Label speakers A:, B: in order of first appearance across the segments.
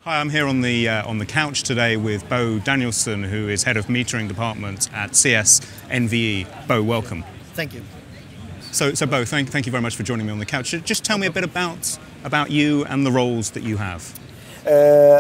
A: Hi, I'm here on the couch today with Bo Danielson, who is head of metering department at CS NVE. Bo, welcome.
B: Thank you.
A: So Bo, thank you very much for joining me on the couch. Just tell me a bit about you and the roles that you have.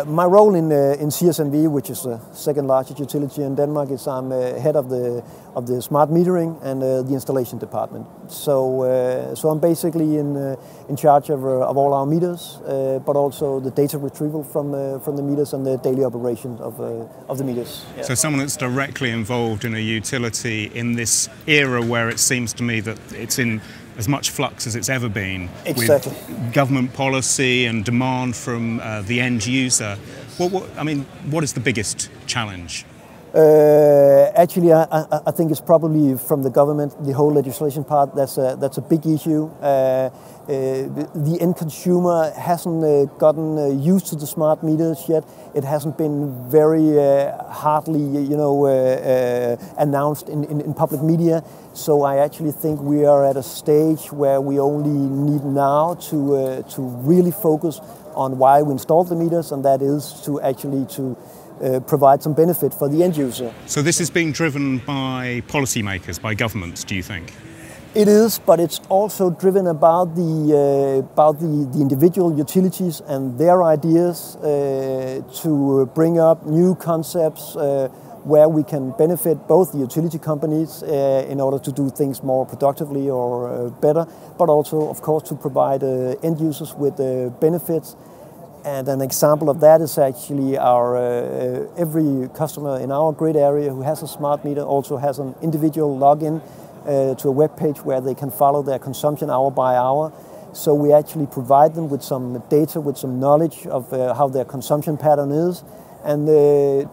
B: My role in CS NVE, which is the second largest utility in Denmark, is I'm head of the smart metering and the installation department. So I'm basically in charge of all our meters, but also the data retrieval from the meters and the daily operation of the meters.
A: Yeah. So someone that's directly involved in a utility in this era where it seems to me that it's in as much flux as it's ever been,
B: exactly,
A: with government policy and demand from the end user. What is the biggest challenge?
B: Actually, I think it's probably from the government, the whole legislation part. That's a big issue. The end consumer hasn't gotten used to the smart meters yet. It hasn't been very hardly, announced in public media. So I actually think we are at a stage where we only need now to really focus on why we installed the meters, and that is to actually provide some benefit for the end user.
A: So this is being driven by policymakers, by governments, do you think?
B: It is, but it's also driven about the individual utilities and their ideas to bring up new concepts where we can benefit both the utility companies in order to do things more productively or better, but also, of course, to provide end users with benefits. And an example of that is actually our every customer in our grid area who has a smart meter also has an individual login to a web page where they can follow their consumption hour by hour. So we actually provide them with some data, with some knowledge of how their consumption pattern is, and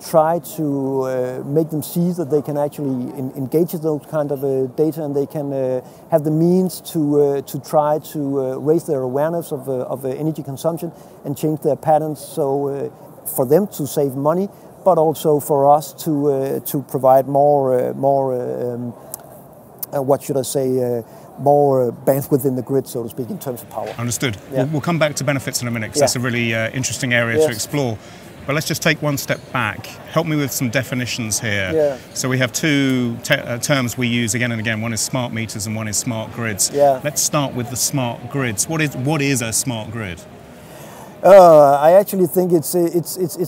B: try to make them see that they can actually engage in those kind of data, and they can have the means to try to raise their awareness of energy consumption and change their patterns. So for them to save money, but also for us to provide more more bandwidth in the grid, so to speak, in terms of power.
A: Understood.
B: Yeah.
A: We'll come back to benefits in a minute, because that's a really interesting area to explore. But let's just take one step back. Help me with some definitions here.
B: Yeah.
A: So we have two terms we use again and again. One is smart meters and one is smart grids.
B: Yeah.
A: Let's start with the smart grids. What is a smart grid?
B: I actually think it's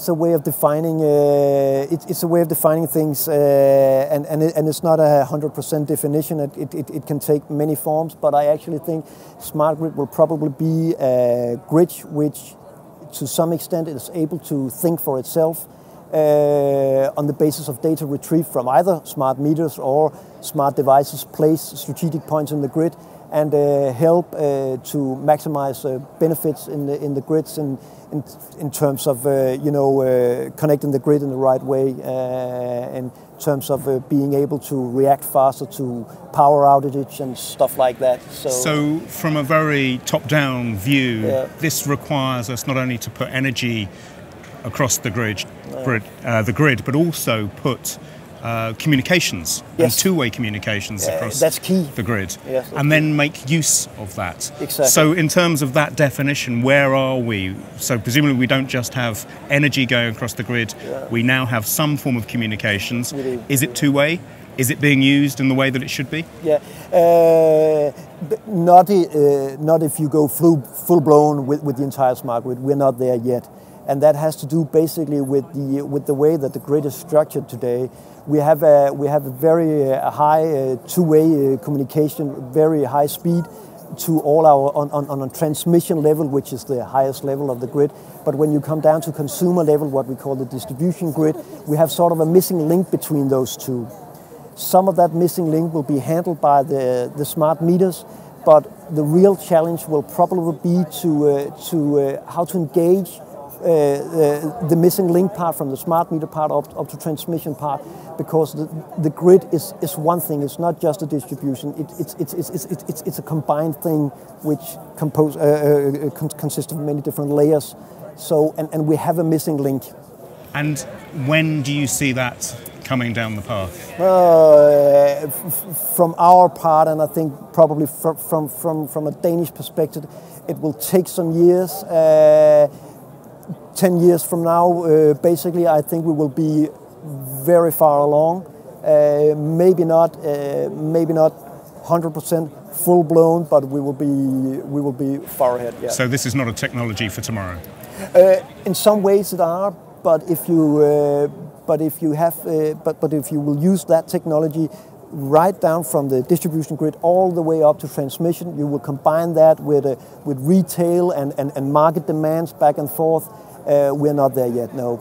B: a way of defining it's a way of defining things, and it's not 100% definition. It can take many forms, but I actually think smart grid will probably be a grid which, to some extent, is able to think for itself on the basis of data retrieved from either smart meters or smart devices placed strategic points in the grid, and help to maximize benefits in the grids in terms of connecting the grid in the right way, in terms of being able to react faster to power outages and stuff like that.
A: So from a very top-down view, this requires us not only to put energy across the grid, but also put communications and two-way communications across
B: that's key.
A: The grid,
B: and
A: then make use of that.
B: Exactly.
A: So in terms of that definition, where are we? So presumably we don't just have energy going across the grid, we now have some form of communications. Is it two-way? Is it being used in the way that it should be?
B: Yeah, not if you go full-blown with the entire smart grid. We're not there yet. And that has to do basically with the way that the grid is structured today. We have a very high two-way communication, very high speed to all our on a transmission level, which is the highest level of the grid. But when you come down to consumer level, what we call the distribution grid, we have sort of a missing link between those two. Some of that missing link will be handled by the smart meters, but the real challenge will probably be to how to engage the missing link part from the smart meter part up to transmission part, because the grid is one thing. It's not just a distribution. It's a combined thing which consists of many different layers. So and we have a missing link.
A: And when do you see that coming down the path?
B: From our part, and I think probably from a Danish perspective, it will take some years. 10 years from now, basically, I think we will be very far along. Maybe not 100% full blown, but we will be far ahead. Yeah.
A: So this is not a technology for tomorrow.
B: In some ways, it are. But if you will use that technology right down from the distribution grid all the way up to transmission, you will combine that with retail and market demands back and forth. We're not there yet, no.